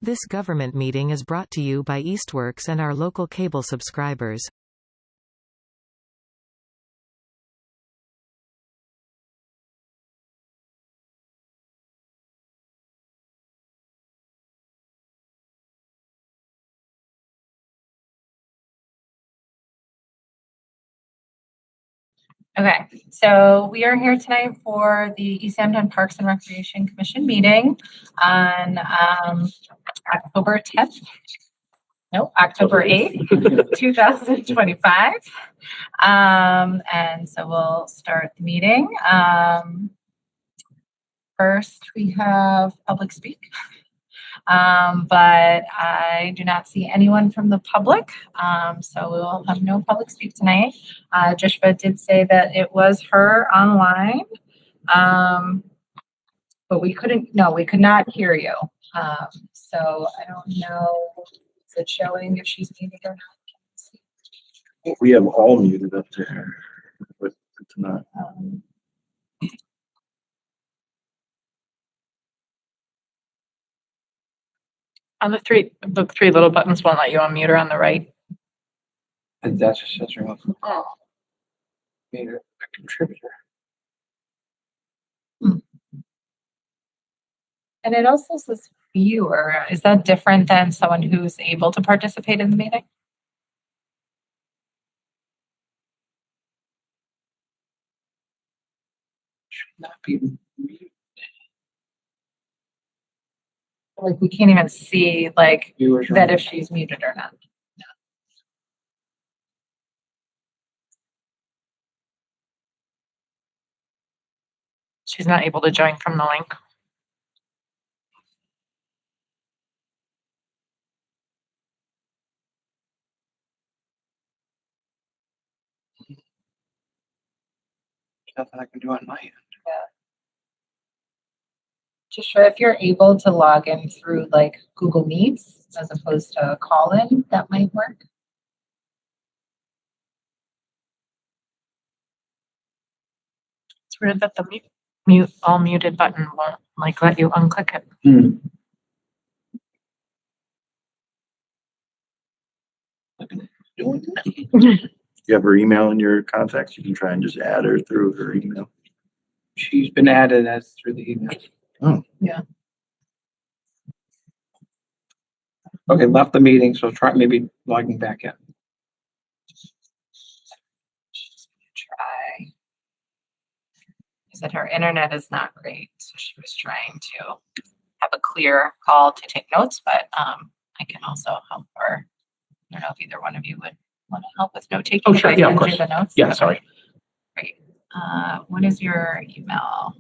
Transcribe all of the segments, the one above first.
This government meeting is brought to you by Eastworks and our local cable subscribers. Okay, so we are here tonight for the Easthampton Parks and Recreation Commission meeting on October 10th. No, October 8th, 2025. And so we'll start the meeting. First, we have public speak. But I do not see anyone from the public, so we will have no public speak tonight. Joshua did say that it was her online, but we could not hear you. So I don't know, is it showing if she's muted or not? We have all muted up there, but it's not. On the three little buttons won't let you unmute her on the right. And that's just says you're being a contributor. And it also says viewer. Is that different than someone who's able to participate in the meeting? Should not be muted. Like we can't even see like Viewers that if she's muted or not. She's not able to join from the link. Nothing I can do on my end. Joshua, if you're able to log in through like Google Meets as opposed to call in, that might work. It's weird that the mute all muted button won't like let you unclick it. You have her email in your contacts. You can try and just add her through her email. She's been added as through the email. Oh, Yeah. Okay, left the meeting, so try maybe logging back in. She's gonna try. Is that her internet is not great, so she was trying to have a clear call to take notes, but I can also help her. I don't know if either one of you would want to help with note taking. Oh, sure. Yeah, of course. The notes. Yeah, sorry. Great. What is your email?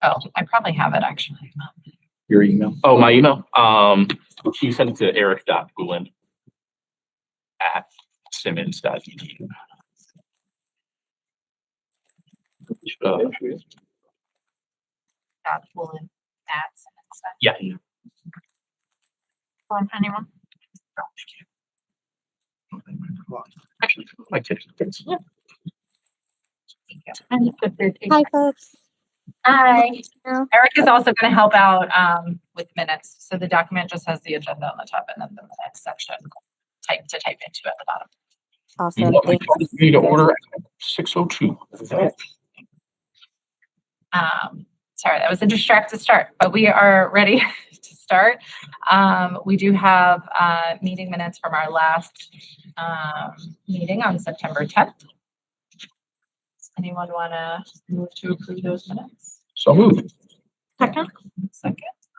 Oh, I probably have it actually. your email. Oh, my email? You send it to eric.gulen@simmons.edu. Woolen at Simmons. Yeah. Anyone? Actually, my kids. Thank you. Hi, folks. Hi. Hello. Eric is also going to help out with minutes. So the document just has the agenda on the top and then the minutes section type into at the bottom. Awesome. We Thanks. need to order at 6:02. Sorry, that was a distracted start, but we are ready to start. We do have meeting minutes from our last meeting on September 10th. Does anyone want to move to approve those minutes? So moved. Second.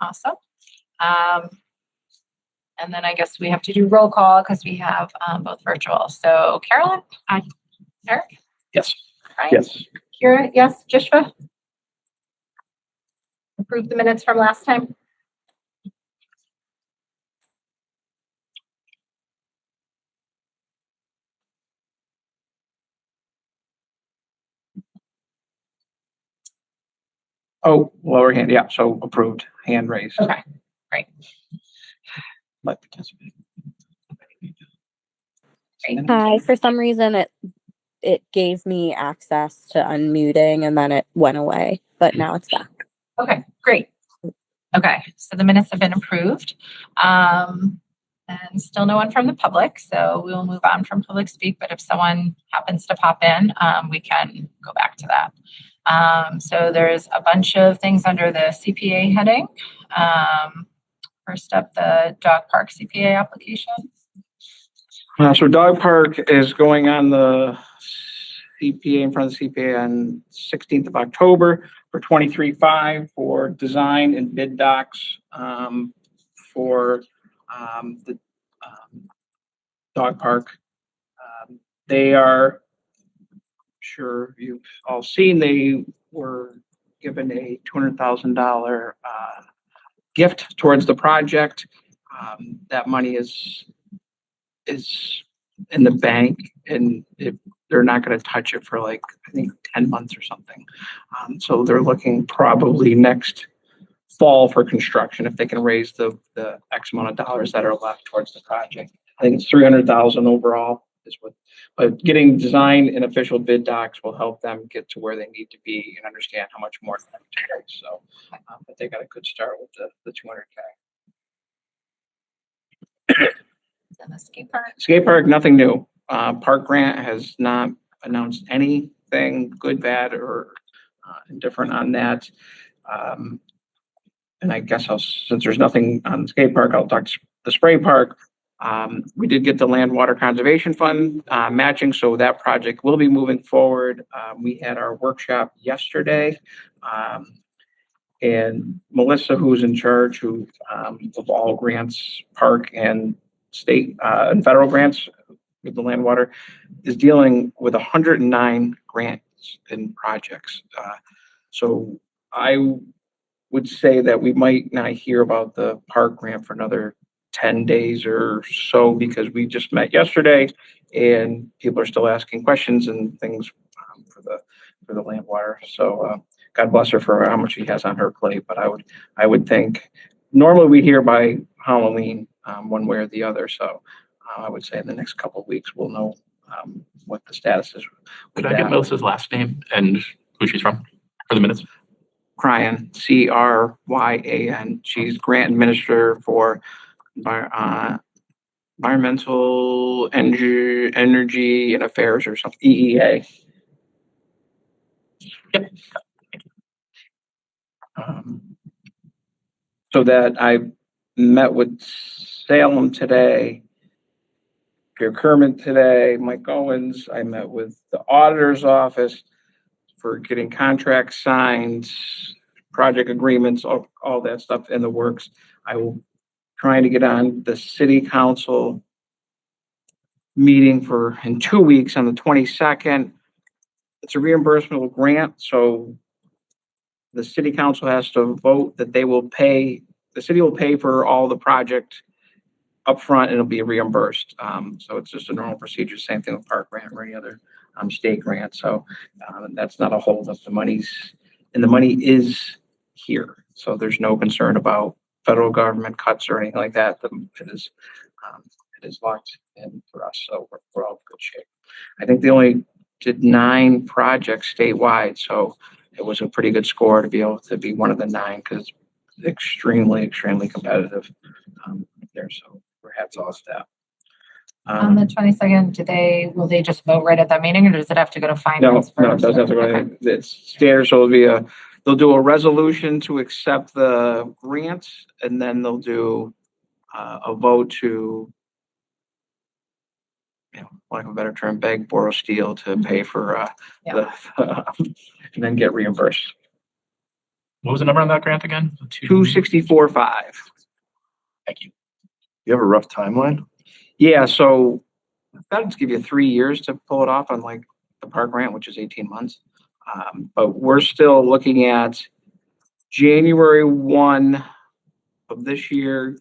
Awesome. And then I guess we have to do roll call because we have both virtual. So Carolyn? Aye. Eric? Yes. Ryan? Yes. Kira? Yes. Joshua? Approve the minutes from last time? Oh, lower hand, yeah, so approved, hand raised. Okay, great. Might participate. Great. Hi. For some reason, it gave me access to unmuting and then it went away, but now it's back. Okay, great. Okay, so the minutes have been approved. And still no one from the public, so we will move on from public speak, but if someone happens to pop in, we can go back to that. So there's a bunch of things under the CPA heading. First up, the dog park CPA application. So dog park is going on the CPA, in front of the CPA on 16th of October for 23.5 for design and bid docs, for the dog park. They are, sure you've all seen, they were given a $200,000 gift towards the project. That money is in the bank, and they're not going to touch it for like, I think 10 months or something. So they're looking probably next fall for construction if they can raise the X amount of dollars that are left towards the project. I think it's 300,000 overall is what, but getting design and official bid docs will help them get to where they need to be and understand how much more. So, but they got a good start with the 200K. And the skate park. Skate park, nothing new. Park grant has not announced anything good, bad, or indifferent on that. And I guess since there's nothing on the skate park, I'll talk the spray park. We did get the Land Water Conservation Fund matching, so that project will be moving forward. We had our workshop yesterday. And Melissa, who's in charge of all grants, park and state and federal grants with the land water, is dealing with 109 grants and projects. So I would say that we might not hear about the park grant for another 10 days or so, because we just met yesterday and people are still asking questions and things for the land water. So God bless her for how much she has on her plate. But I would think normally we hear by Halloween, one way or the other. So I would say in the next couple of weeks we'll know what the status is. Could I get Melissa's last name and who she's from for the minutes? Cryan, Cryan. She's grant administrator for environmental energy and affairs or something, EEA. Yep. So that I met with Salem today, Pierre Kermit today, Mike Owens. I met with the auditor's office for getting contracts signed, project agreements, all that stuff in the works. I will trying to get on the city council meeting in 2 weeks on the 22nd. It's a reimbursable grant, so the city council has to vote that the city will pay for all the project upfront and it'll be reimbursed. So it's just a normal procedure, same thing with park grant or any other state grant. So that's not a holdup. The money is here. So there's no concern about federal government cuts or anything like that. It is locked in for us. So we're all in good shape. I think they only did 9 projects statewide. So it was a pretty good score to be able to be one of the 9, because it's extremely competitive there. So we're happy with that. On the 22nd, will they just vote right at that meeting, or does it have to go to finance first? No, it doesn't have to go. Okay. It's standard. So they'll do a resolution to accept the grant, and then they'll do a vote to, lack of a better term, beg, borrow, steal to pay for and then get reimbursed. What was the number on that grant again? 264.5. Thank you. You have a rough timeline? Yeah, so that'll just give you 3 years to pull it off, unlike the park grant, which is 18 months. But we're still looking at January 1 of this year,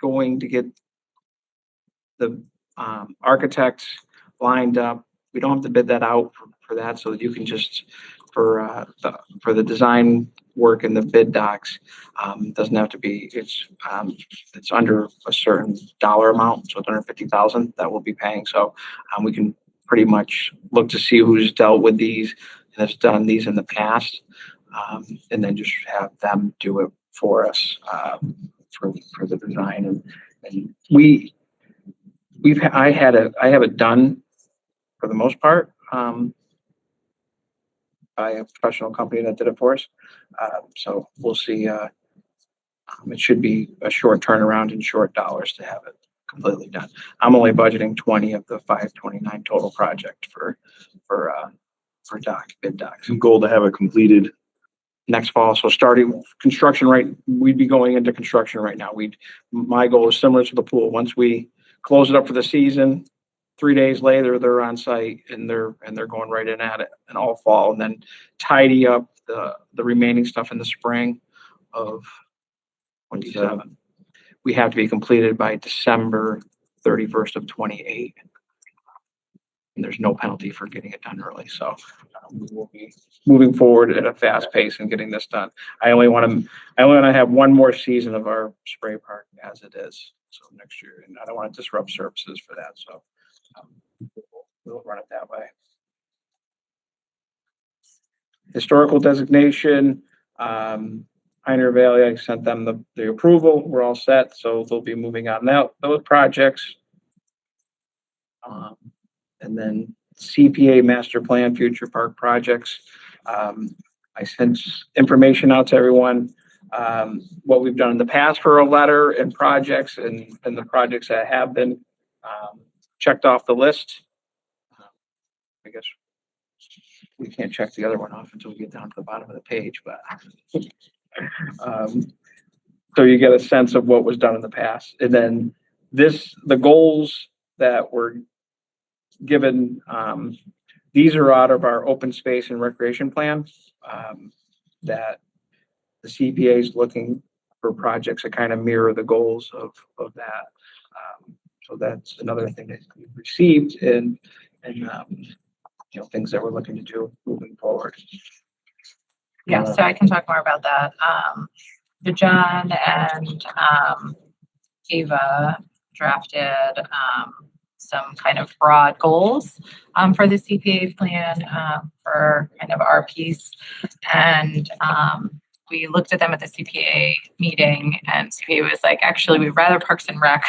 going to get the architects lined up. We don't have to bid that out for that, so that you can just for the design work and the bid docs, doesn't have to be. It's under a certain dollar amount, so it's under 50,000 that we'll be paying. So we can pretty much look to see who's dealt with these and has done these in the past, and then just have them do it for us, for the design. And I have it done for the most part, by a professional company that did it for us. So we'll see, it should be a short turnaround and short dollars to have it completely done. I'm only budgeting 20 of the 529 total project for bid docs. Some goal to have it completed. Next fall, so starting construction we'd be going into construction right now. My goal is similar to the pool. Once we close it up for the season, 3 days later, they're on site and they're going right in at it and all fall, and then tidy up the remaining stuff in the spring of 27. We have to be completed by December 31st of 28. And there's no penalty for getting it done early. So we will be moving forward at a fast pace and getting this done. I only want to have one more season of our spray park as it is. So next year, and I don't want to disrupt services for that. So we'll run it that way. Historical designation, Pioneer Valley, I sent them the approval. We're all set. So they'll be moving on now those projects. And then CPA master plan, future park projects. I sent information out to everyone, what we've done in the past for a letter and projects and the projects that have been checked off the list. I guess we can't check the other one off until we get down to the bottom of the page, but so you get a sense of what was done in the past. And then the goals that were given, these are out of our open space and recreation plan, that the CPA is looking for projects that kind of mirror the goals of that. So that's another thing that we've received and things that we're looking to do moving forward. Yeah, so I can talk more about that. John and Ava drafted some kind of broad goals for the CPA plan for kind of our piece. And we looked at them at the CPA meeting, and CPA was like, actually, we'd rather Parks and Rec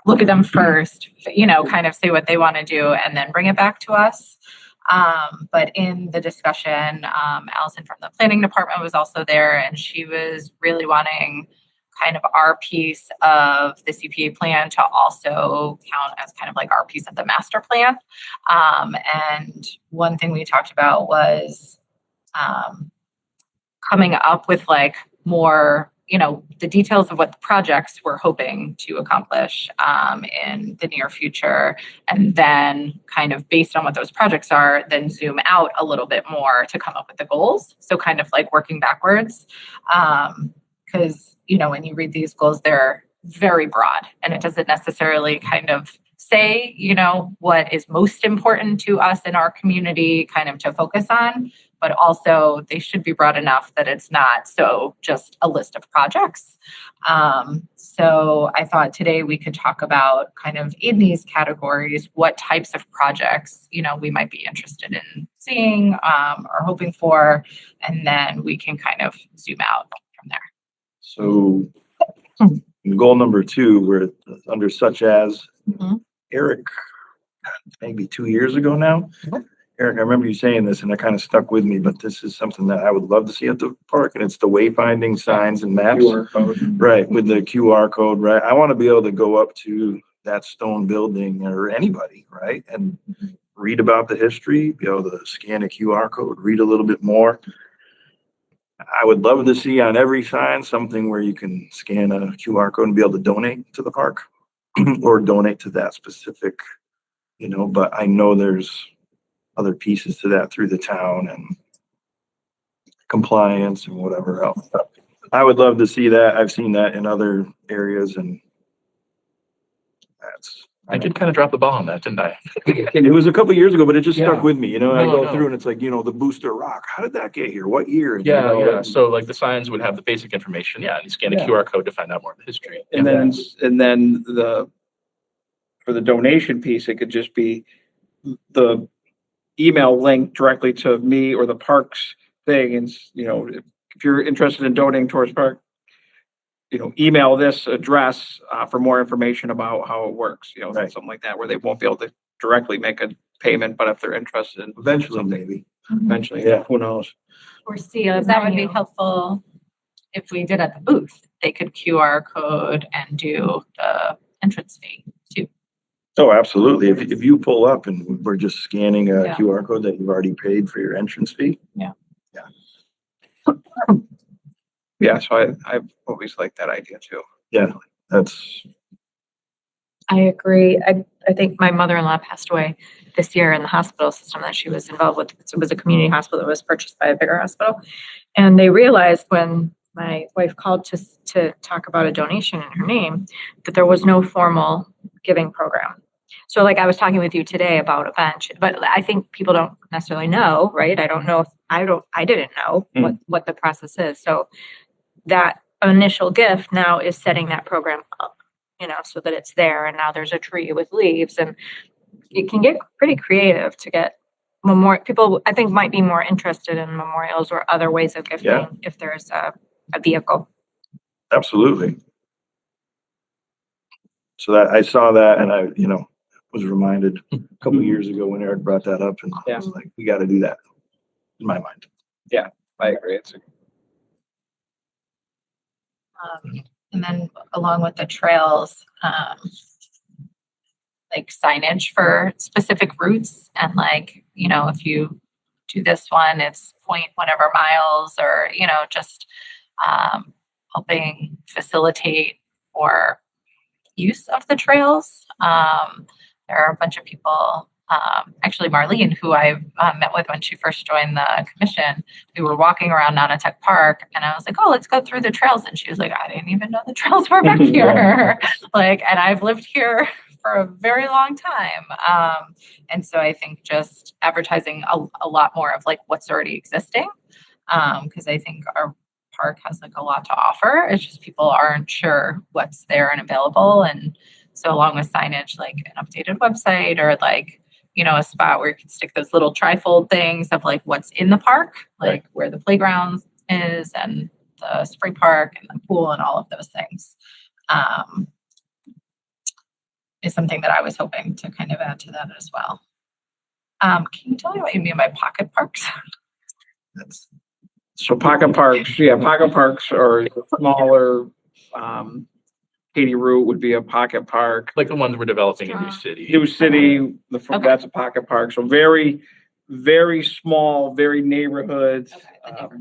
look at them first, kind of say what they want to do and then bring it back to us. But in the discussion, Allison from the planning department was also there, and she was really wanting kind of our piece of the CPA plan to also count as kind of like our piece of the master plan. And one thing we talked about was coming up with like more, the details of what the projects we're hoping to accomplish in the near future. And then kind of based on what those projects are, then zoom out a little bit more to come up with the goals. So kind of like working backwards. Because, when you read these goals, they're very broad and it doesn't necessarily kind of say, what is most important to us in our community kind of to focus on, but also they should be broad enough that it's not so just a list of projects. So I thought today we could talk about kind of in these categories, what types of projects, we might be interested in seeing or hoping for, and then we can kind of zoom out from there. So in goal number 2, we're under such as Eric, maybe 2 years ago now. Eric, I remember you saying this and it kind of stuck with me, but this is something that I would love to see at the park, and it's the wayfinding signs and maps. QR code. Right, with the QR code, right? I want to be able to go up to that stone building or anybody, right? And read about the history, be able to scan a QR code, read a little bit more. I would love to see on every sign something where you can scan a QR code and be able to donate to the park or donate to that specific, but I know there's other pieces to that through the town and compliance and whatever else. I would love to see that. I've seen that in other areas, and I did kind of drop the ball on that, didn't I? it was a couple of years ago, but it just stuck Yeah. with me. I go No. through and it's like, the Booster Rock. How did that get here? What year? Yeah. So like the signs would have the basic information. Yeah. And you scan a Yeah. QR code to find out more of the history. And then for the donation piece, it could just be the email link directly to me or the parks thing. And, if you're interested in donating towards park, email this address, for more information about how it works, Right. something like that, where they won't be able to directly make a payment, but if they're interested in Eventually, something, maybe. eventually, Yeah. who knows? Or see, that would be helpful if we did at the booth. They could QR code and do the entrance fee too. Oh, absolutely. If you pull up and we're just scanning a Yeah. QR code that you've already paid for your entrance fee. Yeah, so I've always liked that idea too. Yeah, that's, I agree. I think my mother-in-law passed away this year in the hospital system that she was involved with. It was a community hospital that was purchased by a bigger hospital. And they realized when my wife called to talk about a donation in her name, that there was no formal giving program. So like I was talking with you today about a bench, but I think people don't necessarily know, right? I don't know if I didn't know what the process is. So that initial gift now is setting that program up, so that it's there, and now there's a tree with leaves, and it can get pretty creative to get people I think might be more interested in memorials or other ways of gifting Yeah. if there's a vehicle. absolutely. So that I saw that and I, was reminded a couple of years ago when Eric brought that up and I was like, we got to do that in my mind. I agree. And then along with the trails, like signage for specific routes and like, if you do this one, it's point whatever miles or, just helping facilitate or use of the trails. There are a bunch of people, actually Marlene, who I met with when she first joined the commission. We were walking around Nonotuck Park and I was like, oh, let's go through the trails. And she was like, I didn't even know the trails were back here. And I've lived here for a very long time. And so I think just advertising a lot more of like what's already existing. Because I think our park has like a lot to offer. It's just people aren't sure what's there and available. And so along with signage, like an updated website or like, a spot where you can stick those little trifold things of like what's in the park, like where the playground is and the spring park and the pool and all of those things. Is something that I was hoping to kind of add to that as well. Can you tell me what you mean by pocket parks? So pocket parks are smaller. Katie Root would be a pocket park. Like the ones we're developing in New City. New City, Okay. that's a pocket park. So very, very small, very neighborhood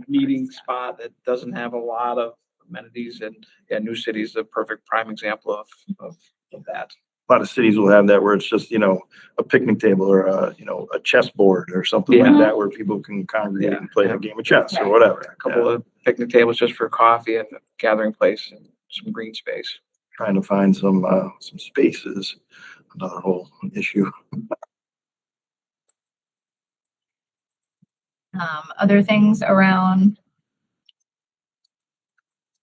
meeting spot that doesn't have a lot of amenities. And New City is a perfect prime example of that. A lot of cities will have that where it's just, a picnic table or a chessboard or something like that where people can congregate and play a game of chess or whatever. A couple of picnic tables just for coffee and a gathering place and some green space. Trying to find some spaces, another whole issue. Other things around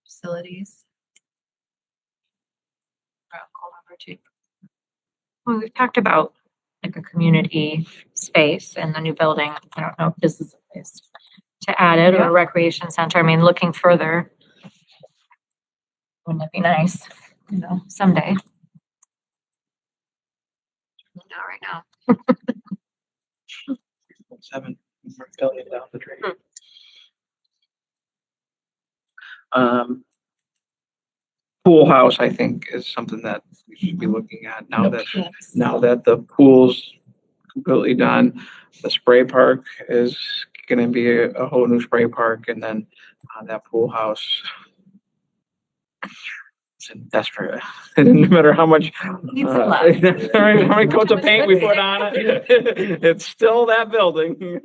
facilities. Goal number 2. Well, we've talked about like a community space in the new building. I don't know if this is a place to add it or a recreation center. I mean, looking further, wouldn't it be nice, someday? Not right now. 7 billion down the drain. Pool house, I think, is something that we should be looking at now that the pool's completely done. The spray park is going to be a whole new spray park, and then that pool house. It's in desperate. No matter how much, Needs some love. how many coats of paint we put on it, it's still that building.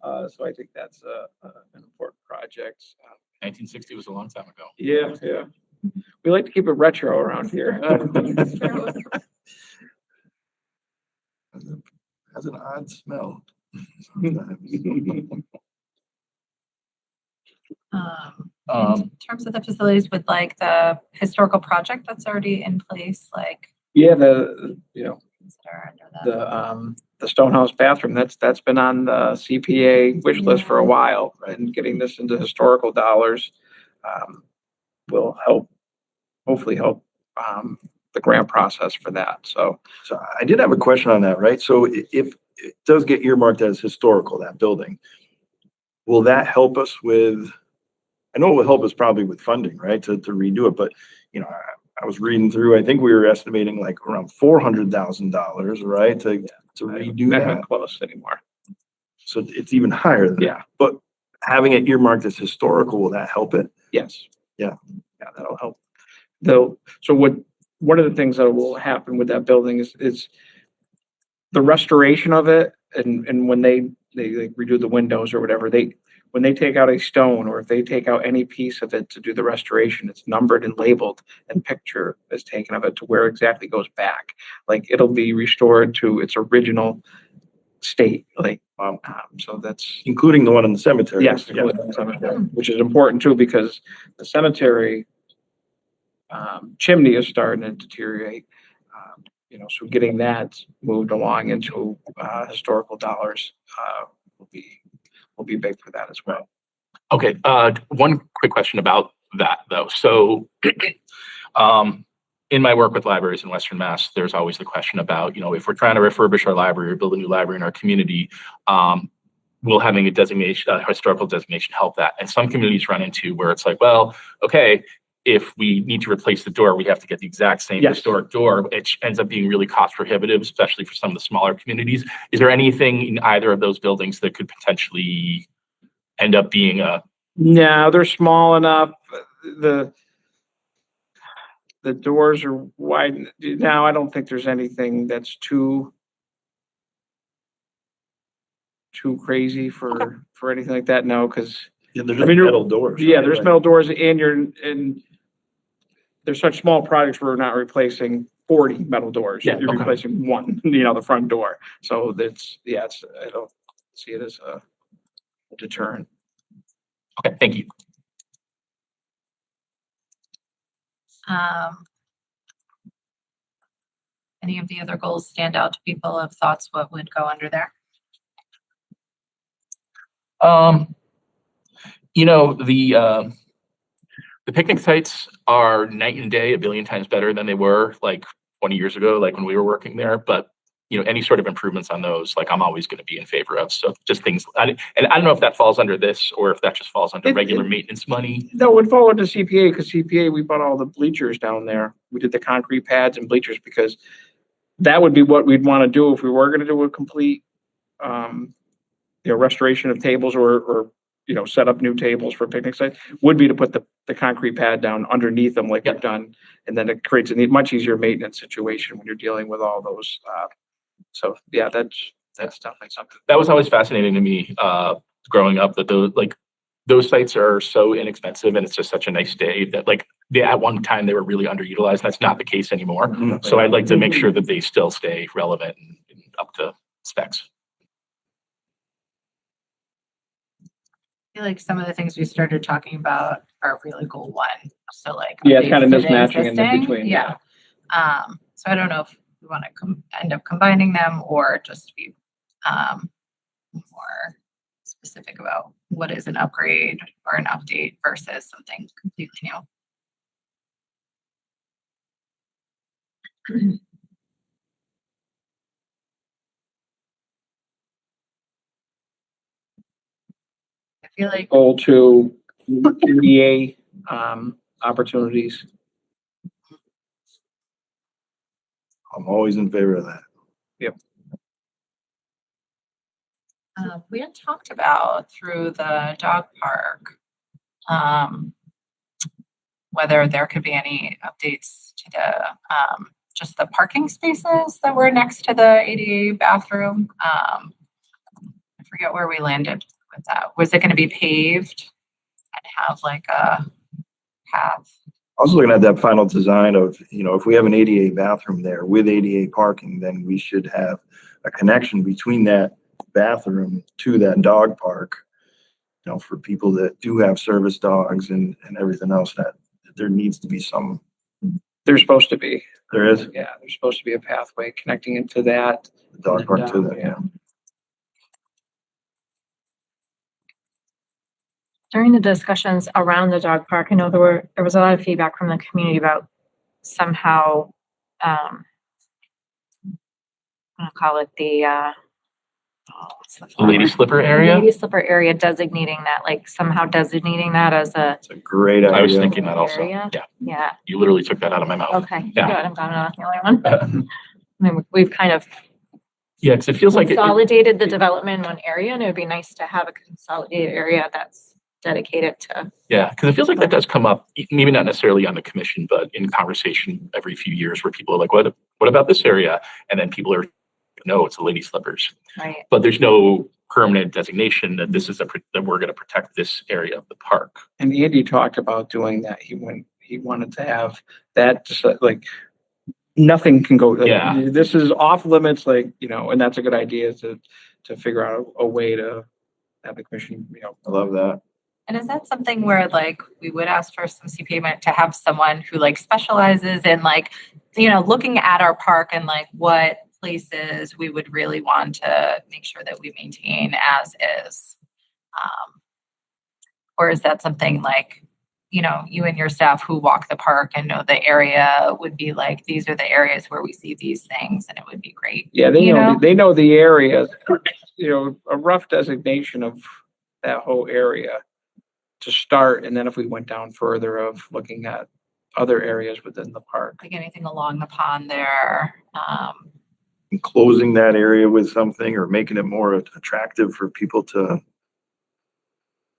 So I think that's an important project. 1960 was a long time ago. Yeah. We like to keep it retro around here. Has an odd smell. In terms of the facilities with like the historical project that's already in place, like Yeah, consider under that. the Stonehouse bathroom, that's been on the CPA wish list for a while, and getting this into historical dollars will help hopefully help, the grant process for that. So So I did have a question on that, right? So if it does get earmarked as historical, that building, will that help us with, I know it will help us probably with funding, right, to redo it, but, you know, I was reading through, I think we were estimating like around $400,000, right, to redo not that. even close anymore. So it's even higher than Yeah. that. But having it earmarked as historical, will that help it? Yes. Yeah. Yeah, that'll help. Though, so one of the things that will happen with that building is the restoration of it, and when they like redo the windows or whatever, when they take out a stone, or if they take out any piece of it to do the restoration, it's numbered and labeled, and picture is taken of it to where exactly goes back. Like, it'll be restored to its original state, like, so that's. Including the one in the cemetery? Yes, Yeah. which is important too, because the cemetery chimney is starting to deteriorate. So getting that moved along into historical dollars will be big for that as well. Okay, one quick question about that though. So, in my work with libraries in Western Mass, there's always the question about, if we're trying to refurbish our library or build a new library in our community, will having a designation, a historical designation, help that? And some communities run into where it's like, well, okay, if we need to replace the door, we have to get the exact same Yes. historic door, which ends up being really cost prohibitive, especially for some of the smaller communities. Is there anything in either of those buildings that could potentially end up being a? No, they're small enough. The doors are wide. Now, I don't think there's anything that's too crazy for anything like that. No, because Yeah, there's I mean, metal doors. yeah, right? there's Like- metal doors, and there's such small projects where we're not replacing 40 metal doors. Yeah, You're okay. replacing one, the front door. So I don't see it as a deterrent. Okay, thank you. Any of the other goals stand out to people? Of thoughts, what would go under there? The picnic sites are night and day, a billion times better than they were like 20 years ago, like when we were working there. But any sort of improvements on those, like, I'm always going to be in favor of. So just things, and I don't know if that falls under this or if that just falls under regular maintenance money. No, it would fall into CPA, because CPA, we bought all the bleachers down there. We did the concrete pads and bleachers, because that would be what we'd want to do if we were going to do a complete, restoration of tables, or set up new tables for picnic sites, would be to put the concrete pad down underneath them like we've done. And then it creates a much easier maintenance situation when you're dealing with all those. So yeah, that's definitely something. That was always fascinating to me, growing up, that those sites are so inexpensive, and it's just such a nice day that at one time they were really underutilized. That's not the case anymore. Mhm. So I'd like to make sure that they still stay relevant and up to specs. I feel like some of the things we started talking about are really goal one. So Yeah, it's kind of updates to the mismatching in existing. between. Yeah. So I don't know if we want to end up combining them, or just be more specific about what is an upgrade or an update versus something completely new. I feel like Goal to EDA opportunities. I'm always in favor of that. we had talked about through the dog park, whether there could be any updates to the just the parking spaces that were next to the ADA bathroom. I forget where we landed with that. Was it going to be paved and have like a path? I was looking at that final design of, if we have an ADA bathroom there with ADA parking, then we should have a connection between that bathroom to that dog park, for people that do have service dogs and everything else, that there needs to be some. There's supposed to be. There is Yeah, there's supposed to be a pathway connecting into that. the dog park to that. Yeah. During the discussions around the dog park, I know there was a lot of feedback from the community about somehow, I'll call it the, what's the The lady flower? slipper area. Lady slipper area, designating that, like somehow designating that as a It's a great idea. I was thinking that also. area. Yeah, Yeah, you literally took that out of my mouth. okay, good, Yeah. I'm glad I'm not the only one. I mean, we've kind of Yeah, because it feels like consolidated the development in one area, and it would be nice to have a consolidated area that's dedicated to. Yeah, because it feels like that does come up, maybe not necessarily on the commission, but in conversation every few years where people are like, what about this area? And then people are, no, it's the lady slippers. Right. But there's no permanent designation that this is that we're going to protect this area of the park. And Andy talked about doing that. He wanted to have that, just like, nothing can go, like, Yeah. this is off limits, like, and that's a good idea to figure out a way to have the commission, I love that. And is that something where like we would ask for some CPA to have someone who like specializes in like, looking at our park and like what places we would really want to make sure that we maintain as is? Or is that something like, you and your staff who walk the park and know the area would be like, these are the areas where we see these things and it would be great. Yeah, they You know, know? they know the area, a rough designation of that whole area to start. And then if we went down further of looking at other areas within the park. Like anything along the pond there. Enclosing that area with something or making it more attractive for people to.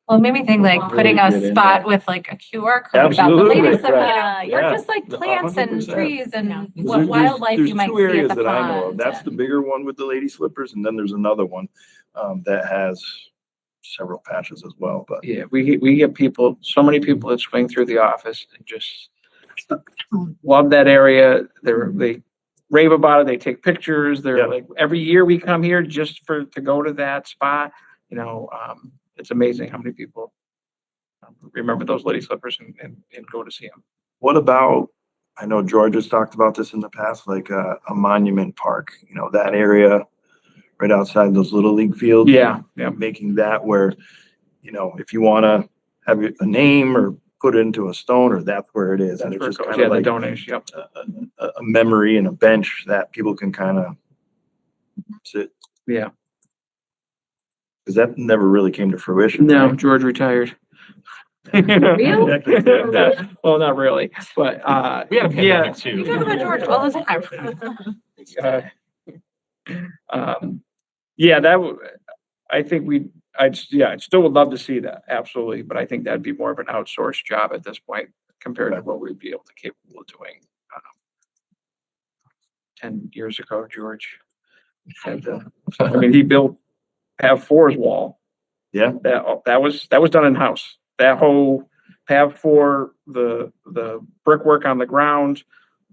Well, it made me think like Really putting get a in spot there. with like a QR code about the Absolutely, lady slipper, right. or Yeah. just like plants and 100%. trees and Yeah. what There's- wildlife there's you might two see areas at the that I know of. pond. That's the bigger one with the lady slippers, and then there's another one that has several patches as well. But Yeah, we get people, so many people that swing through the office and just love that area. They rave about it. They take pictures. They're Yeah. like, every year we come here just to go to that spot. It's amazing how many people remember those lady slippers and go to see them. what about? I know George has talked about this in the past, like a monument park. That area right outside those little league fields. Yeah. Making that where, if you want to have a name or put it into a stone, or that's where it is. And That's it's where it just goes. kind Yeah, of the like donation. Yep. a memory and a bench that people can kind of sit. Yeah. Because that never really came to fruition. No, right? George retired. Real? Well, not really, but We had a yeah. pandemic too. You talk about George all the time. I think I'd still would love to see that, absolutely, but I think that'd be more of an outsourced job at this point compared to what we'd be able to capable of doing. 10 years ago, George. And, he built Pav 4's wall. Yeah. That was done in-house. That whole Pav 4, the brickwork on the ground,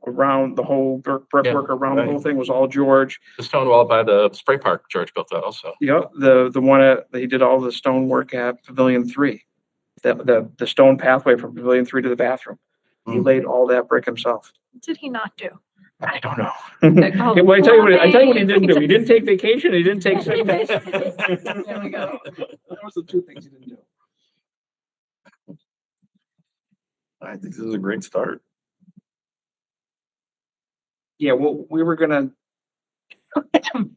around the whole brickwork around the whole thing was all George. The stone wall by the spray park, George built that also. Yeah, the one he did all the stone work at Pavilion 3. The stone pathway from Pavilion 3 to the bathroom. He laid all that brick himself. What did he not do? I don't know. Oh, Well, I tell you what he didn't do. He didn't take vacation. He didn't take sick days. There we go. Those are the two things he didn't do. I think this is a great start. Yeah, well, we were gonna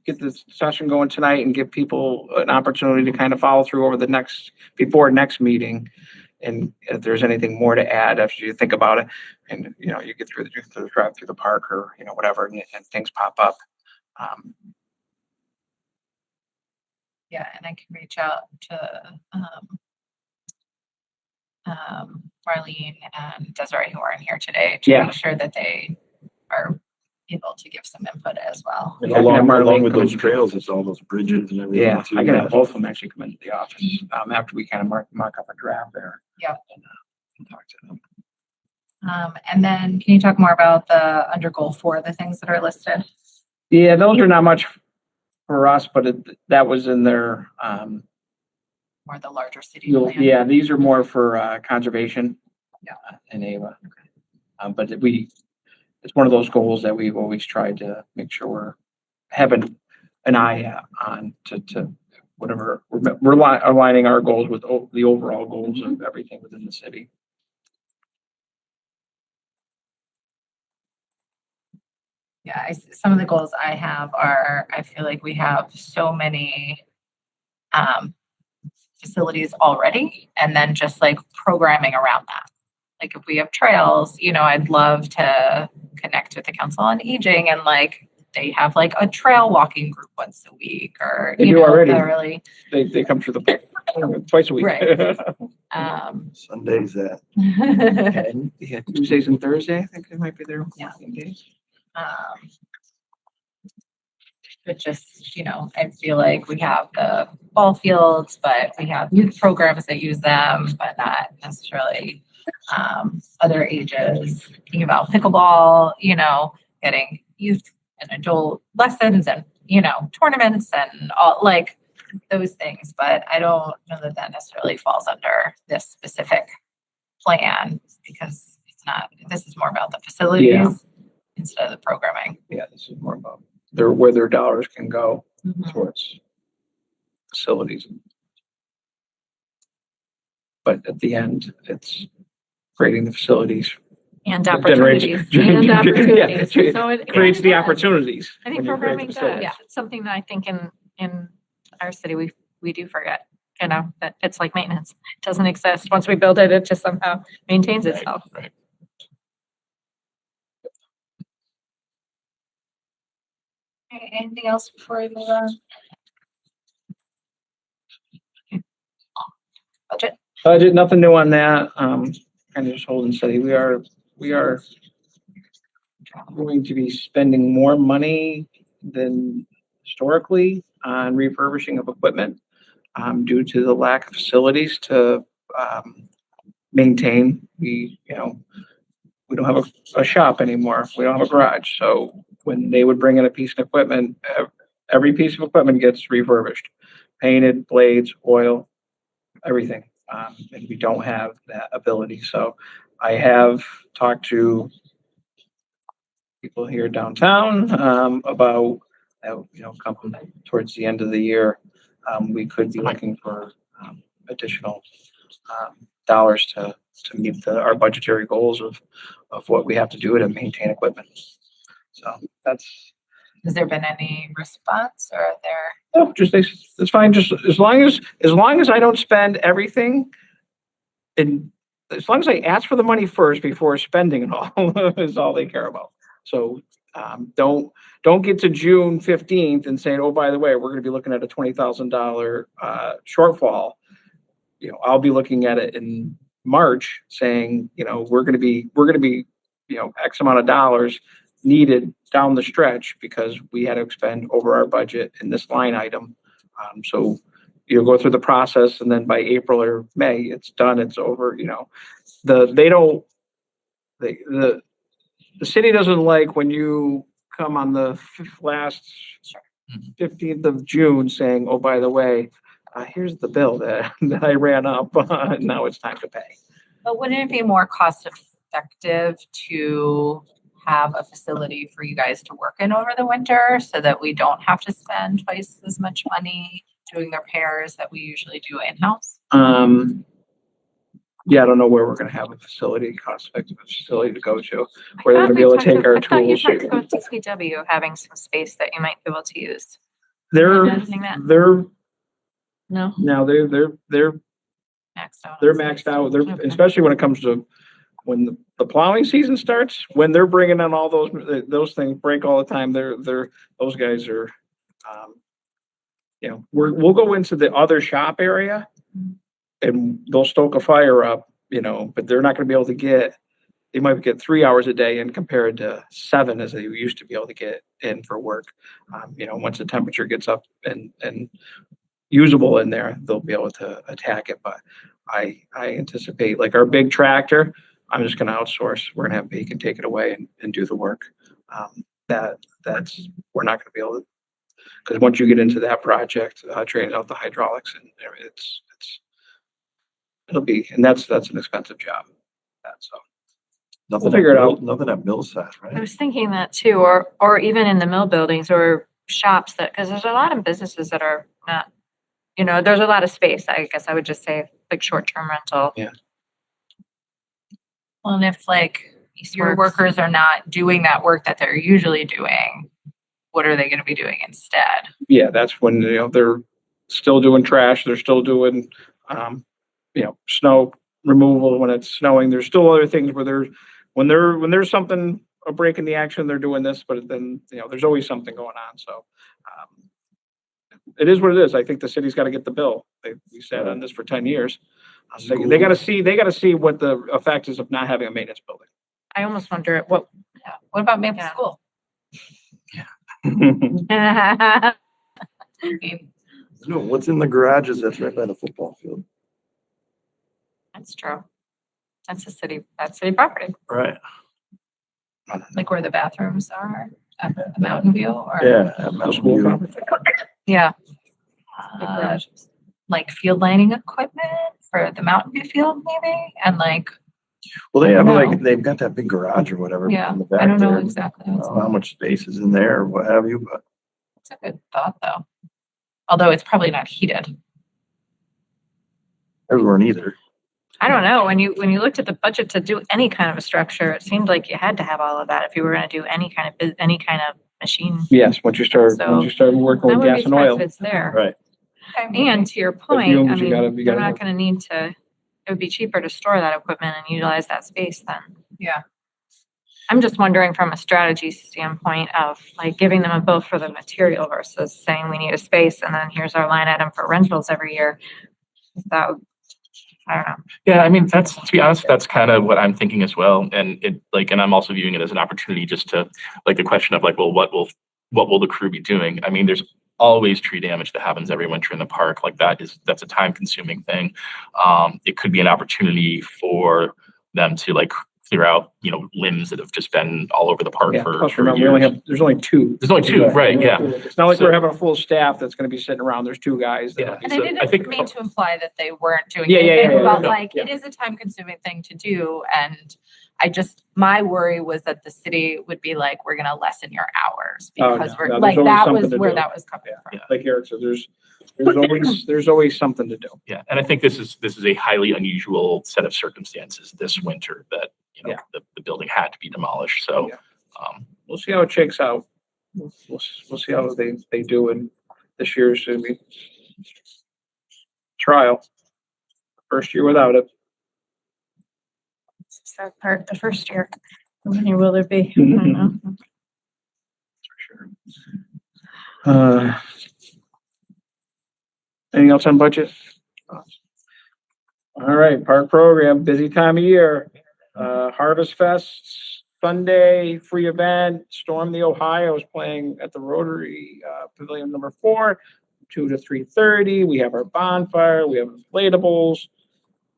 get this session going tonight and give people an opportunity to kind of follow through over before next meeting. And if there's anything more to add after you think about it, and you get through the drive through the park or whatever, and things pop up. Yeah, and I can reach out to Marlene and Desiree who are in here today to Yeah. make sure that they are able to give some input as well. Yeah, I can have Along Marlene with come those in. trails, it's all those bridges and everything. Yeah, too. I can have both of them actually come into the office after we kind of mark up a draft there. Yeah. And talk to them. And then can you talk more about the under goal 4, the things that are listed? Yeah, those are not much for us, but that was in their, More the larger city plan? yeah, these are more for conservation. Yeah. And AVA. But it's one of those goals that we've always tried to make sure we're having an eye on to whatever, we're aligning our goals with the overall goals of everything within the city. Yeah, some of the goals I have are, I feel like we have so many facilities already, and then just like programming around that. Like if we have trails, I'd love to connect with the Council on Aging and like they have like a trail walking group once a week or, They do already. really, They come through the twice a week. Right. Sundays at And yeah, Tuesdays and Thursdays, I think they might be there. Yeah. Days. But just, I feel like we have the ball fields, but we have youth programs that use them, but not necessarily other ages. Thinking about pickleball, getting youth and adult lessons and, tournaments and all like those things. But I don't know that that necessarily falls under this specific plan because it's not, this is more about the facilities Yeah. instead of the programming. Yeah, this is more about where their dollars can go towards facilities. But at the end, it's creating the facilities. And Generates- opportunities. Yeah, And opportunities. So it Creates the opportunities. I think when you create programming the does. facilities. Yeah. It's something that I think in our city, we do forget, that it's like maintenance. It doesn't exist. Once we build it, it just somehow maintains itself. Right. Okay, anything else before we move on? Budget, nothing new on that. Kind of just holding steady. We are going to be spending more money than historically on refurbishing of equipment, due to the lack of facilities to, maintain. We don't have a shop anymore. We don't have a garage. So when they would bring in a piece of equipment, every piece of equipment gets refurbished, painted, blades, oil, everything. And we don't have that ability. So I have talked to people here downtown, about, coming towards the end of the year, we could be looking for, additional, dollars to meet our budgetary goals of what we have to do to maintain equipment. So that's, Has there been any response or are there? oh, it's fine. Just as long as I don't spend everything, and as long as I ask for the money first before spending it all is all they care about. So don't get to June 15th and say, oh, by the way, we're going to be looking at a $20,000 shortfall. I'll be looking at it in March saying, we're going to be, X amount of dollars needed down the stretch because we had to expend over our budget in this line item. So you'll go through the process and then by April or May, it's done, it's over, the city doesn't like when you come on the last 15th of June saying, oh, by the way, here's the bill that I ran up, now it's time to pay. But wouldn't it be more cost effective to have a facility for you guys to work in over the winter so that we don't have to spend twice as much money doing the repairs that we usually do in-house? Yeah, I don't know where we're gonna have a facility, cost-effective facility to go to, where they're gonna be able to take our I thought you tools. talked about DPW having some space that you might be able to use. They're, Imagining that? no, No, they're Maxed out. They're maxed out. They're, Okay. especially when it comes to when the plowing season starts, when they're bringing in all those things break all the time. Those guys are, we'll go into the other shop area and they'll stoke a fire up, but they're not going to be able to they might get 3 hours a day in compared to 7 as they used to be able to get in for work. Once the temperature gets up and usable in there, they'll be able to attack it. But I anticipate like our big tractor, I'm just going to outsource. We're going to have Bacon take it away and do the work. We're not going to be able to, because once you get into that project, training out the hydraulics and that's an expensive job. So Nothing figure it out. Nothing at Millside, I right? was thinking that too, or even in the mill buildings or shops because there's a lot of businesses that are not, there's a lot of space. I guess I would just say like short-term rental. Yeah. Well, and if your Eastworks. workers are not doing that work that they're usually doing, what are they gonna be doing instead? Yeah, that's when, they're still doing trash, they're still doing, snow removal when it's snowing. There's still other things where when there's something, a break in the action, they're doing this, but then, there's always something going on, so. It is what it is. I think the city's gotta get the bill. We sat on this for 10 years. They gotta see what the effect is of not having a maintenance building. I almost wonder what, Yeah. What about Maple Yeah. School? No, what's in the garages that's right by the football field? that's true. That's city property. Right. Like where the bathrooms are at the Mountain View or? Yeah. at Mountain School View. property. Yeah. The Uh, garages. like field lining equipment for the Mountain View field maybe? And like, Well, they I have don't like, know. they've got that big garage or whatever yeah, in the back I don't know there. exactly. I don't know how much space is in there or what have you, but It's a good thought though. Although it's probably not heated. everywhere neither. I don't know. When you looked at the budget to do any kind of a structure, it seemed like you had to have all of that if you were gonna do any kind of machine. Yes, once you start So, working I with wouldn't be gas and surprised oil. if it's there. Right. And to your point, I fumes, you mean, gotta- you they're gotta not have- gonna need to, it would be cheaper to store that equipment and utilize that space then. Yeah. I'm just wondering from a strategy standpoint of like giving them a bill for the material versus saying we need a space and then here's our line item for rentals every year. That, I don't know. Yeah, I mean, to be honest, that's kind of what I'm thinking as well. And and I'm also viewing it as an opportunity just to, like, the question of like, well, what will the crew be doing? I mean, there's always tree damage that happens every winter in the park. Like that's a time consuming thing. It could be an opportunity for them to like clear out, limbs that have just been all over the park Yeah, for plus remember, years. there's only two. There's only two, right, yeah. It's not like So- we're having a full staff that's gonna be sitting around. There's two guys. Yeah. And I So didn't I think- mean to imply that they weren't doing Yeah, yeah, anything, yeah, but yeah, like, yeah. it is a time consuming thing to do. And my worry was that the city would be like, we're gonna lessen your hours Oh, because no, we're, no, there's like, always that something was to where do. that was coming from. Yeah. Like Eric said, there's always something to do. Yeah, and I think this is a highly unusual set of circumstances this winter that, Yeah. the building had to be demolished, so. Yeah. We'll see how it shakes out. We'll see how they do in this year's gonna be trial. First year without it. Sad part, the first year. How many will there be? I don't know. Sure. Anything else on budget? All right, park program, busy time of year. Harvest Fest, Sunday, free event, Storm the Ohio is playing at the Rotary Pavilion number 4, 2 to 3:30. We have our bonfire, we have inflatables,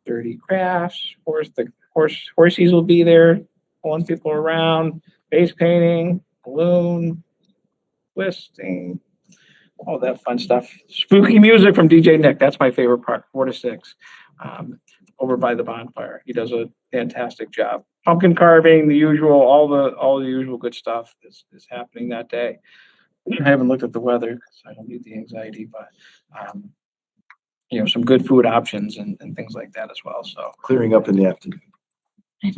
dirty crafts, horsies will be there, pulling people around, face painting, balloon, twisting, all that fun stuff. Spooky music from DJ Nick. That's my favorite part, 4 to 6, over by the bonfire. He does a fantastic job. Pumpkin carving, the usual, all the usual good stuff is happening that day. I haven't looked at the weather because I don't need the anxiety, but some good food options and things like that as well. So Clearing up in the afternoon.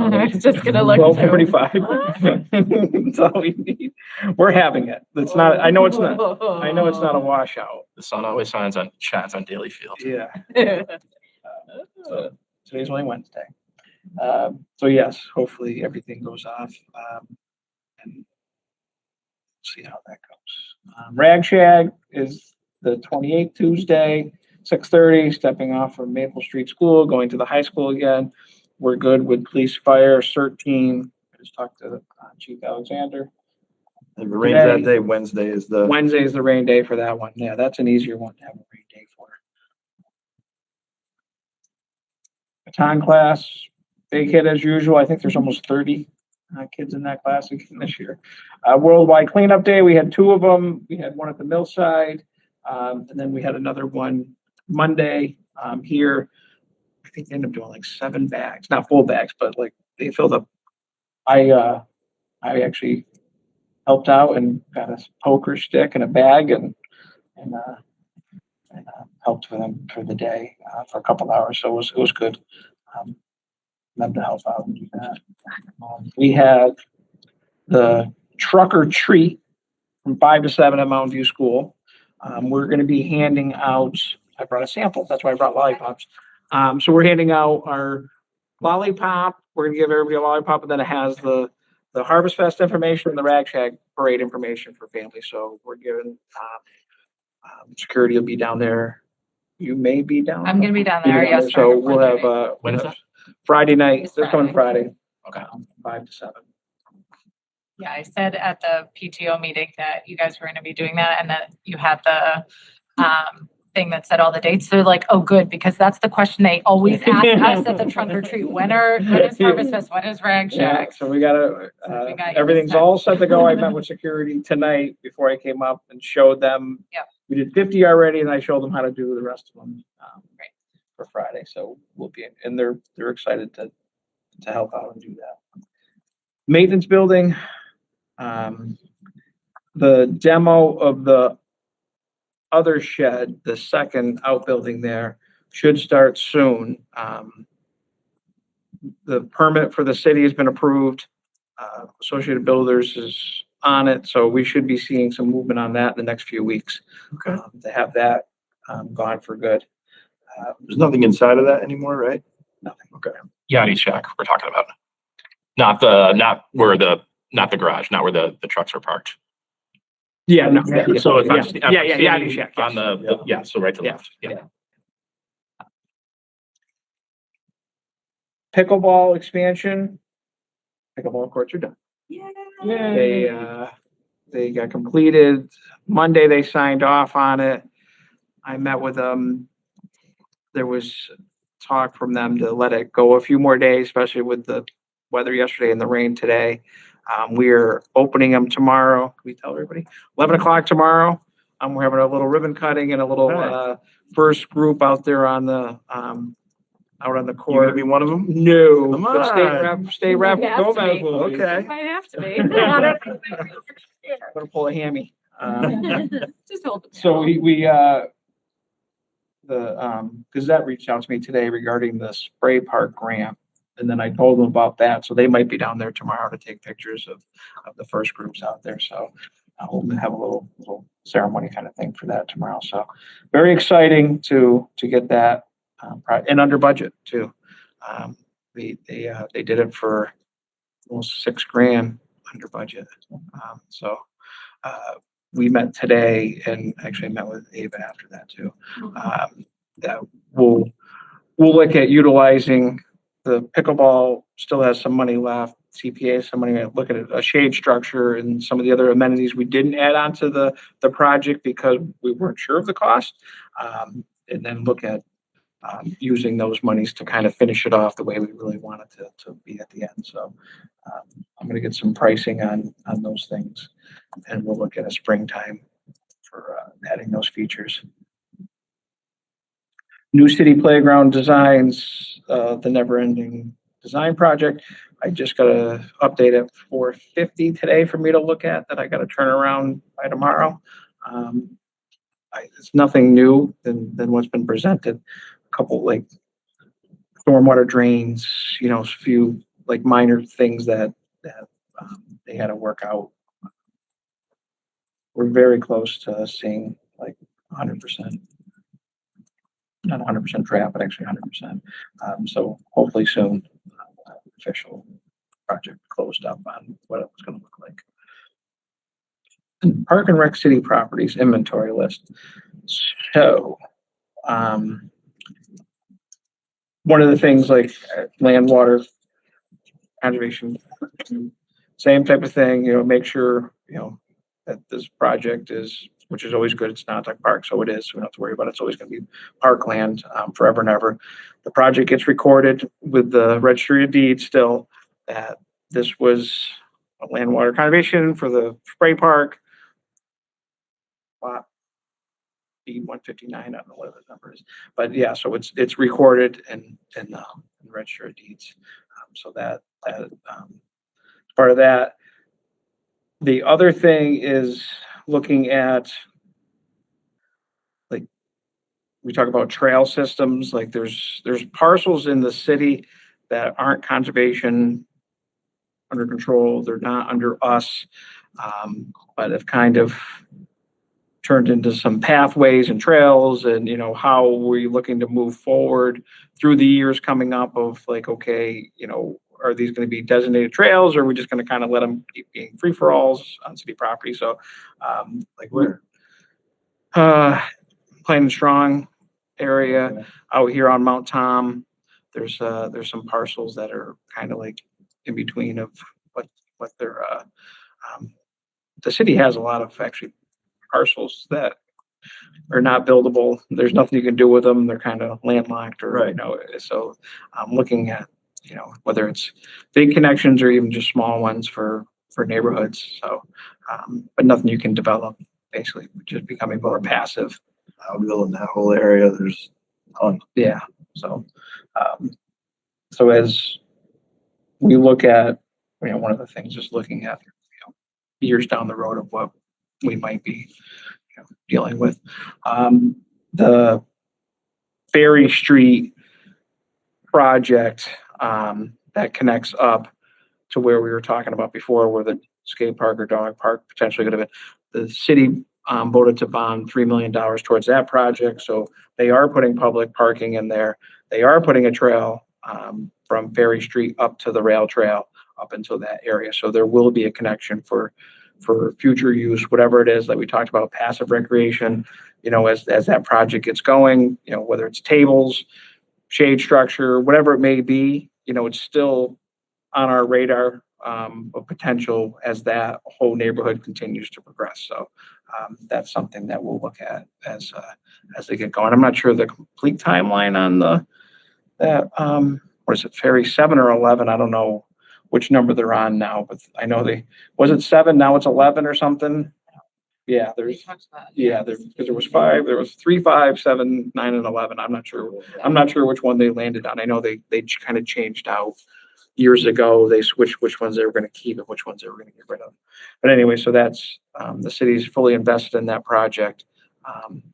I was just gonna look. 12:45. That's all we need. We're having it. It's not. I know it's not a washout. The sun always shines on Daily Field. Yeah. So today's only Wednesday. So yes, hopefully everything goes off. And see how that goes. Rag Shag is the 28th Tuesday, 6:30, stepping off from Maple Street School, going to the high school again. We're good with police, fire, CERT team. I just talked to Chief Alexander. If it rains that day, Wednesday is the, Wednesday is the rain day for that one. Yeah, that's an easier one to have a rain day for. Baton class, big hit as usual. I think there's almost 30 kids in that class again this year. Worldwide Cleanup Day, we had 2 of them. We had one at the Millside, and then we had another one Monday here. I think they ended up doing like 7 bags, not full bags, but like they filled up. I actually helped out and got a poker stick and a bag and helped for them for the day for a couple hours. So it was good. them to help out and do that. We have the truck or treat from 5 to 7 at Mountain View School. We're gonna be handing out, I brought a sample, that's why I brought lollipops. So we're handing out our lollipop, we're gonna give everybody a lollipop, and then it has the Harvest Fest information and the Rag Shack Parade information for families. So we're giving, security will be down there. You may be down. I'm gonna be down You'll there, be down yes. there. So for we'll have, Friday. When is that? Friday night, This this coming Friday. Okay. 5 to 7. Yeah, I said at the PTO meeting that you guys were gonna be doing that and that you had the thing that said all the dates. They're like, oh, good, because that's the question they always ask us at the trunk or treat. When is Harvest Fest? When is Rag Yeah, Shack? so we gotta, So we got you everything's this time. all set to go. I met with security tonight before I came up and showed them. Yep. We did 50 already and I showed them how to do the rest of them, Great. for Friday. So we'll be, and they're excited to help out and do that. Maintenance building, the demo of the other shed, the second outbuilding there, should start soon. The permit for the city has been approved. Associated Builders is on it, so we should be seeing some movement on that in the next few weeks. Okay. To have that, gone for good. There's nothing inside of that anymore, right? Nothing. Okay. Yanni Shack we're talking about. Not the garage, not where the trucks are parked. Yeah, no. So if I'm, Yeah, Yanni Shack, on yes. yeah, so right to Yeah. left, yeah. Pickleball expansion. Pickleball courts are done. They got completed. Monday, they signed off on it. I met with them. There was talk from them to let it go a few more days, especially with the weather yesterday and the rain today. We're opening them tomorrow. Can we tell everybody? 11 o'clock tomorrow. We're having a little ribbon cutting and a little, first group out there on the, out on the You gonna court. be one of them? No, Come but state rep It has to Gomez be. will be. Okay. Might have to be. Gonna pull a hammy. Just hold it. So the Gazette reached out to me today regarding the spray park grant. And then I told them about that. So they might be down there tomorrow to take pictures of the first groups out there. So we'll have a little ceremony kind of thing for that tomorrow. So very exciting to get that, and under budget too. They did it for almost $6,000 under budget. We met today and actually met with Ava after that too. That we'll look at utilizing the pickleball, still has some money left. CPA, some money, look at a shade structure and some of the other amenities we didn't add on to the project because we weren't sure of the cost. And then look at using those monies to kind of finish it off the way we really wanted to be at the end. So I'm gonna get some pricing on those things and we'll look at a springtime for adding those features. New City Playground Designs, the never ending design project. I just got a update at 4:50 today for me to look at that I got to turn around by tomorrow. It's nothing new than what's been presented. A couple like stormwater drains, a few like minor things that they had to work out. We're very close to seeing like 100%. Not 100% draft, but actually 100%. So hopefully soon, official project closed up on what it was going to look like. And Park and Rec City Properties inventory list. So, one of the things like land, water, conservation, same type of thing, make sure, that this project is, which is always good. It's not like park, so it is. So we don't have to worry about it. It's always going to be parkland forever and ever. The project gets recorded with the registry of deeds still that this was a land water conservation for the spray park. Lot B159, I don't know what the number is, but yeah, so it's recorded in the registry of deeds. So that part of that. The other thing is looking at, like, we talk about trail systems, like there's parcels in the city that aren't conservation under control. They're not under us, but have kind of turned into some pathways and trails and, you know, how we're looking to move forward through the years coming up of like, okay, you know, are these going to be designated trails or are we just going to kind of let them keep being free for alls on city property? So, Like where? Plain and Strong area out here on Mount Tom. There's some parcels that are kind of like in between of what they're, the city has a lot of actually parcels that are not buildable. There's nothing you can do with them. They're kind of landlocked or, you Right. know, so I'm looking at, you know, whether it's big connections or even just small ones for neighborhoods. So, but nothing you can develop, basically, just becoming more passive. Outville in that whole area, there's tons. Yeah. So, so as we look at, you know, one of the things is looking at, you know, years down the road of what we might be, you know, dealing with. The Ferry Street project, that connects up to where we were talking about before, where the skate park or dog park potentially could have been. The city voted to bond $3 million towards that project. So they are putting public parking in there. They are putting a trail from Ferry Street up to the rail trail up into that area. So there will be a connection for future use, whatever it is that we talked about, passive recreation, you know, as that project gets going, you know, whether it's tables, shade structure, whatever it may be, you know, it's still on our radar of potential as that whole neighborhood continues to progress. So that's something that we'll look at as they get going. I'm not sure the complete timeline on what is it, Ferry 7 or 11? I don't know which number they're on now, but I know was it 7? Now it's 11 or something. Yeah, because there was 5, there was 3, 5, 7, 9, and 11. I'm not sure which one they landed on. I know they kind of changed out years ago. They switched which ones they were going to keep and which ones they were going to get rid of. But anyway, so that's the city's fully invested in that project,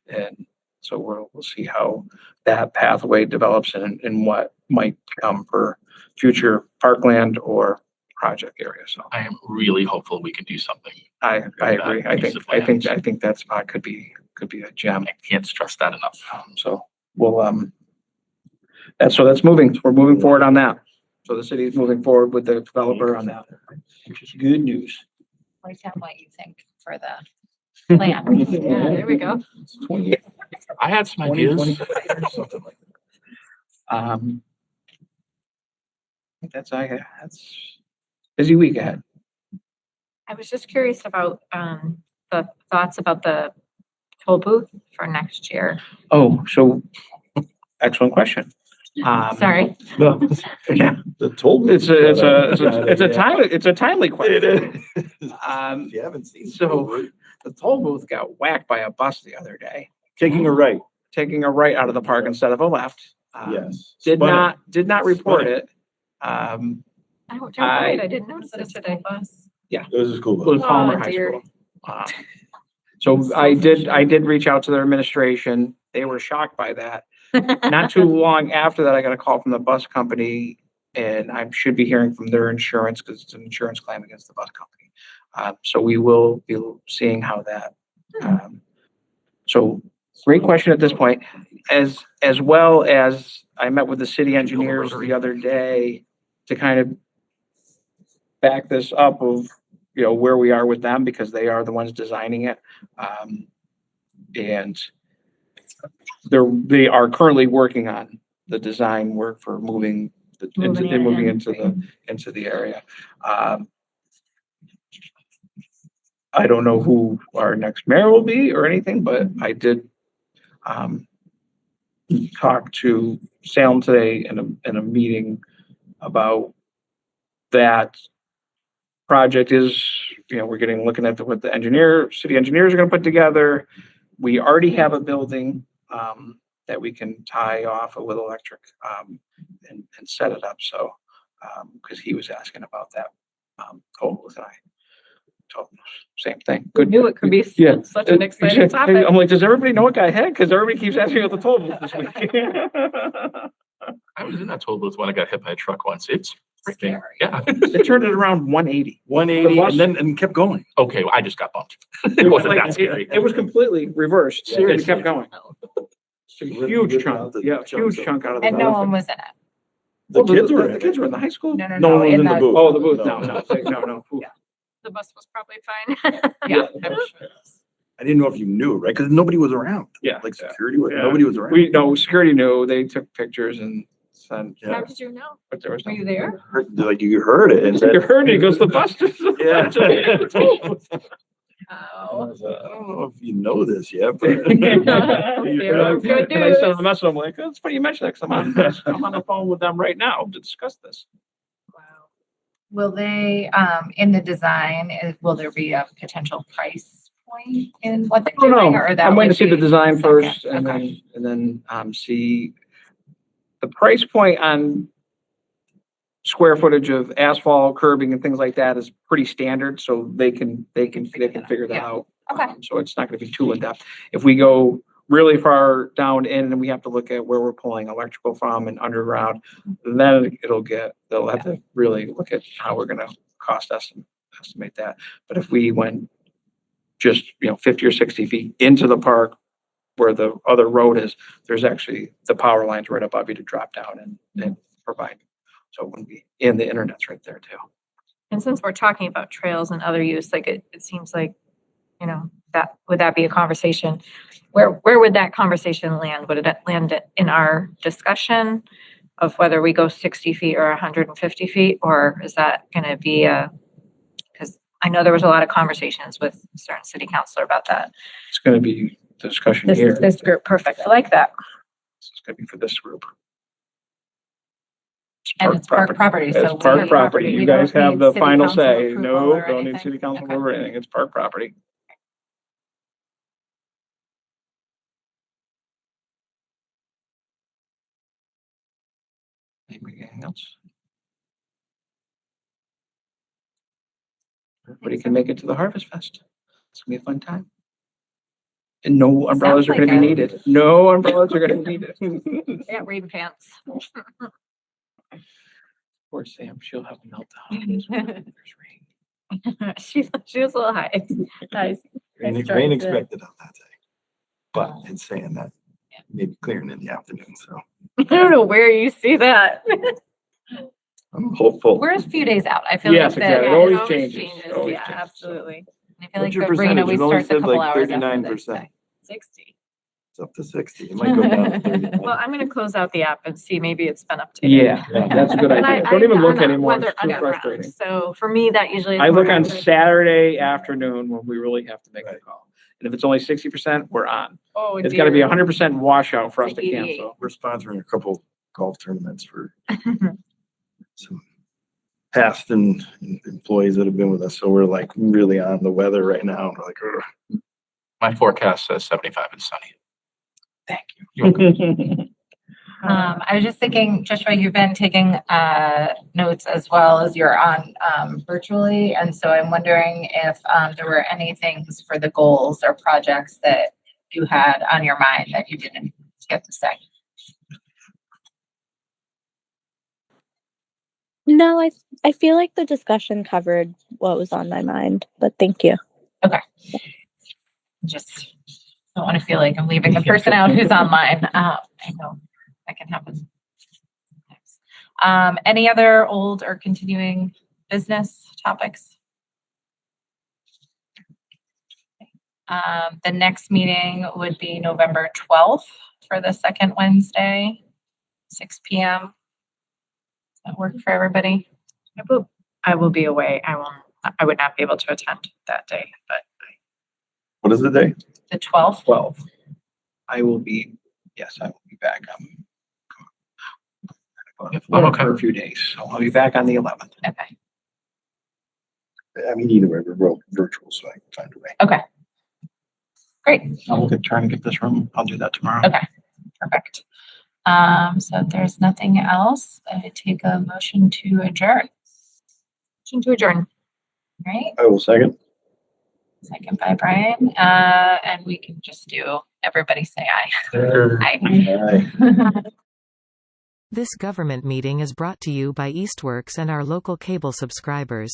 and so we'll see how that pathway develops and what might come for future parkland or project area. So I am really hopeful we can do something. I agree. I think that spot could be a gem. I can't stress that enough. So we'll that's moving. We're moving forward on that. So the city is moving forward with the developer on that, which is good news. Write down what you think for the plan. Yeah, there we go. 28, I had some ideas. 20, something like that. I think that's busy week ahead. I was just curious about the thoughts about the toll booth for next year. Oh, so excellent question. Sorry. No, Yeah, the toll. it's a timely question. If you haven't seen. So the toll booth got whacked by a bus the other day, Taking a right, taking a right out of the park instead of a left. yes. Did Spun not report Spun it. I didn't notice it today. It was a school It was bus. Palmer Oh, High dear. School. So I did reach out to their administration. They were shocked by that. Not too long after that, I got a call from the bus company, and I should be hearing from their insurance because it's an insurance claim against the bus company. So we will be seeing how that. So great question at this point. As well as I met with the city engineers the other day to kind of back this up of, you know, where we are with them because they are the ones designing it. And they are currently working on the design work for moving into the area. I don't know who our next mayor will be or anything, but I did talk to Salem today in a meeting about that project is, you know, we're looking at what the city engineers are going to put together. We already have a building that we can tie off with electric and set it up. So, because he was asking about that, toll booth, and I told him same thing. Who knew it could be Yeah. such an exciting topic? I'm like, does everybody know what guy had? Because everybody keeps asking about the toll booth this week. I was in that toll booth when I got hit by a truck once. It's freaking, Scary. yeah. They turned it around 180. 180 The bus- and kept going. Okay, well, I just got bumped. It wasn't Like, that scary. It was completely reversed. It Seriously. kept going. It's a huge chunk, huge chunk out of the. And no one was in it. The kids were The in kids it. were in the high school? No, no, No one no. was in the booth. Oh, the booth, No. no. Ooh. The bus was probably fine. Yeah, I'm sure. I didn't know if you knew, right? Because nobody was around. Yeah. Like security, was Yeah. nobody was around. No, security knew, they took pictures and sent, Yeah. How did you know? but there was. Were no- you there? Like you heard it. And You heard it, he goes, the bus just. Yeah. Oh. I don't know if you know this yet, but. Good And I news. sent a message, I'm like, it's funny you mentioned that, 'cause I'm on the phone with them right now to discuss this. Wow. Will they, in the design, will there be a potential price point in what they're Oh, doing? no, Or that I'm waiting would to see the be design second? first and Okay. then see the price point on square footage of asphalt curbing and things like that is pretty standard, so they can figure that Yeah. out. Okay. So it's not gonna be too in-depth. If we go really far down in and we have to look at where we're pulling electrical from and underground, then they'll have to really look at how we're gonna estimate that. But if we went just, 50 or 60 feet into the park where the other road is, there's actually the power lines right above you to drop down and provide. So it wouldn't be, and the internet's right there too. And since we're talking about trails and other use, like it seems like, would that be a conversation? Where would that conversation land? Would it land in our discussion of whether we go 60 feet or 150 feet? Or is that gonna be because I know there was a lot of conversations with a certain city councilor about that. It's gonna be the discussion here. This group, perfect. I like that. This is gonna be for this group. And it's park property, It's so park we- property. we You don't guys have need the city final council say. approval No, or don't need anything? city council Okay. approval or anything. It's park property. Anything else? Everybody can make it to the Harvest Fest. It's gonna be a fun time. And no umbrellas are Sounds gonna be like needed. No umbrellas are gonna be needed. Yeah, rain pants. Poor Sam, she'll have a meltdown. There's rain. She was a little high. Nice. Rain Nice rain try. expected on that day. But it's saying that maybe clearing in the afternoon, so I don't know where you see that. I'm hopeful. We're a few days out. I feel Yes, like exactly. It that. always changes. Always Yeah, changes. absolutely. I feel like What's your the arena, percentage? we It only start the said couple like hours after this. 39%. 60. It's up to 60. It might go down to 39. Well, I'm gonna close out the app and see, maybe it's been updated. Yeah, that's a good But idea. Don't even I'm look not anymore. weather It's too underground. frustrating. So for me, that usually is. I look more on accurate. Saturday afternoon when we really have to make a Right. call. And if it's only 60%, we're on. Oh, It's gotta be dear. 100% washout for us to 88. cancel. We're sponsoring a couple golf tournaments for some past and employees that have been with us. So we're like really on the weather right now. We're like, ugh. My forecast says 75 and sunny. Thank you. I was just thinking, Joshua, you've been taking notes as well as you're on virtually. And so I'm wondering if there were any things for the goals or projects that you had on your mind that you didn't get to say. No, I feel like the discussion covered what was on my mind, but thank you. Just don't want to feel like I'm leaving the person out who's online. I know that can happen. Any other old or continuing business topics? The next meeting would be November 12th for the second Wednesday, 6 p.m. Does that work for everybody? I will be away. I would not be able to attend that day, but What is the day? The 12th? 12. I will be back. I'm okay. for a few days, so I'll be back on the 11th. Okay. I mean, either way, we're virtual, so I can find a way. Okay. Great. I'll try and get this room. I'll do that tomorrow. Okay. Perfect. So if there's nothing else, I take a motion to adjourn. motion to adjourn. Right? I will second. Second by Brian. And we can just do, everybody say aye. Aye. Aye. This government meeting is brought to you by Eastworks and our local cable subscribers.